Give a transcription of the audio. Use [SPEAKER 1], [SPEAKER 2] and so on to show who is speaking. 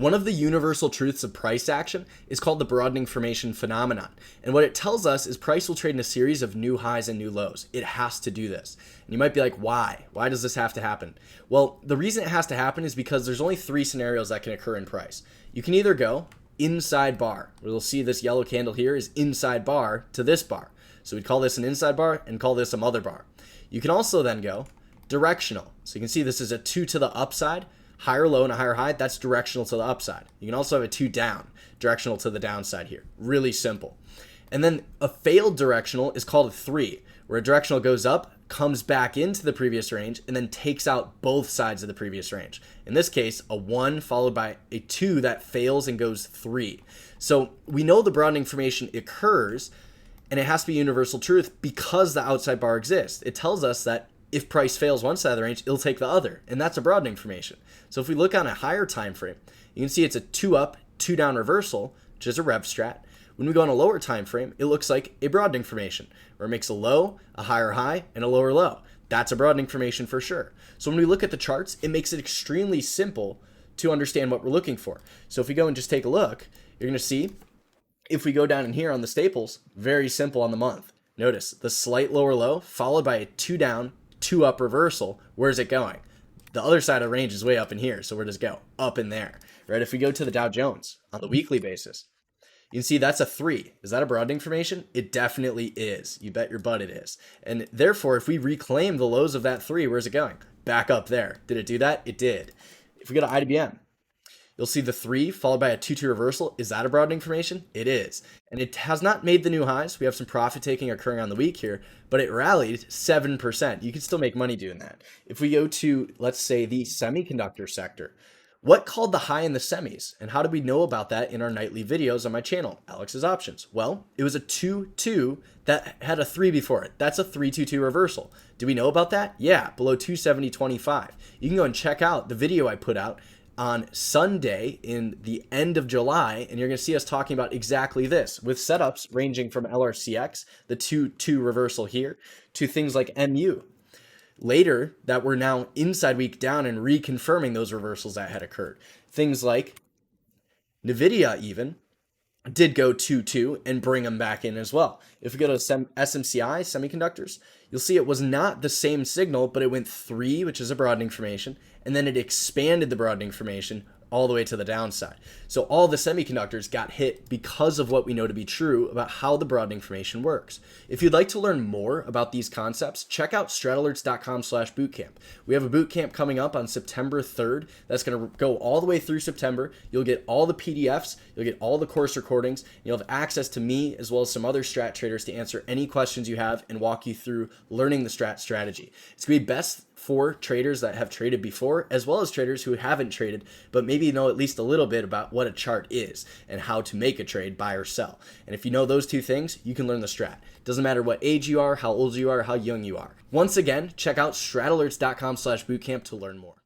[SPEAKER 1] One of the universal truths of price action is called the broadening formation phenomenon. And what it tells us is price will trade in a series of new highs and new lows. It has to do this. And you might be like, why? Why does this have to happen? Well, the reason it has to happen is because there's only three scenarios that can occur in price. You can either go inside bar. We'll see this yellow candle here is inside bar to this bar. So we'd call this an inside bar and call this a mother bar. You can also then go directional. So you can see this is a 2 to the upside. Higher low and a higher high, that's directional to the upside. You can also have a 2 down, directional to the downside here. Really simple. And then a failed directional is called a 3, where a directional goes up, comes back into the previous range, and then takes out both sides of the previous range. In this case, a 1 followed by a 2 that fails and goes 3. So we know the broadening formation occurs, and it has to be universal truth because the outside bar exists. It tells us that if price fails one side of the range, it'll take the other, and that's a broadening formation. So if we look on a higher time frame, you can see it's a 2 up, 2 down reversal, which is a rev strat. When we go on a lower time frame, it looks like a broadening formation, where it makes a low, a higher high, and a lower low. That's a broadening formation for sure. So when we look at the charts, it makes it extremely simple to understand what we're looking for. So if we go and just take a look, you're going to see, if we go down in here on the staples, very simple on the month. Notice the slight lower low followed by a 2 down, 2 up reversal. Where's it going? The other side of the range is way up in here. So where does it go? Up in there, right? If we go to the Dow Jones on the weekly basis, you can see that's a 3. Is that a broadening formation? It definitely is. You bet your butt it is. And therefore, if we reclaim the lows of that 3, where's it going? Back up there. Did it do that? It did. If we go to IBM, you'll see the 3 followed by a 2-2 reversal. Is that a broadening formation? It is. And it has not made the new highs. We have some profit taking occurring on the week here, but it rallied 7%. You can still make money doing that. If we go to, let's say, the semiconductor sector, what called the high in the semis? And how do we know about that in our nightly videos on my channel, Alex's Options? Well, it was a 2-2 that had a 3 before it. That's a 3-2-2 reversal. Do we know about that? Yeah, below 270.25. You can go and check out the video I put out on Sunday in the end of July, and you're going to see us talking about exactly this with setups ranging from LRCX, the 2-2 reversal here, to things like MU. Later, that we're now inside week down and reconfirming those reversals that had occurred. Things like NVIDIA even did go 2-2 and bring them back in as well. If we go to SMCI, semiconductors, you'll see it was not the same signal, but it went 3, which is a broadening formation, and then it expanded the broadening formation all the way to the downside. So all the semiconductors got hit because of what we know to be true about how the broadening formation works. If you'd like to learn more about these concepts, check out stratalerts.com/bootcamp. We have a bootcamp coming up on September 3rd. That's going to go all the way through September. You'll get all the PDFs, you'll get all the course recordings, and you'll have access to me as well as some other strat traders to answer any questions you have and walk you through learning the strat strategy. It's going to be best for traders that have traded before, as well as traders who haven't traded, but maybe know at least a little bit about what a chart is and how to make a trade, buy or sell. And if you know those two things, you can learn the strat. Doesn't matter what age you are, how old you are, how young you are. Once again, check out stratalerts.com/bootcamp to learn more.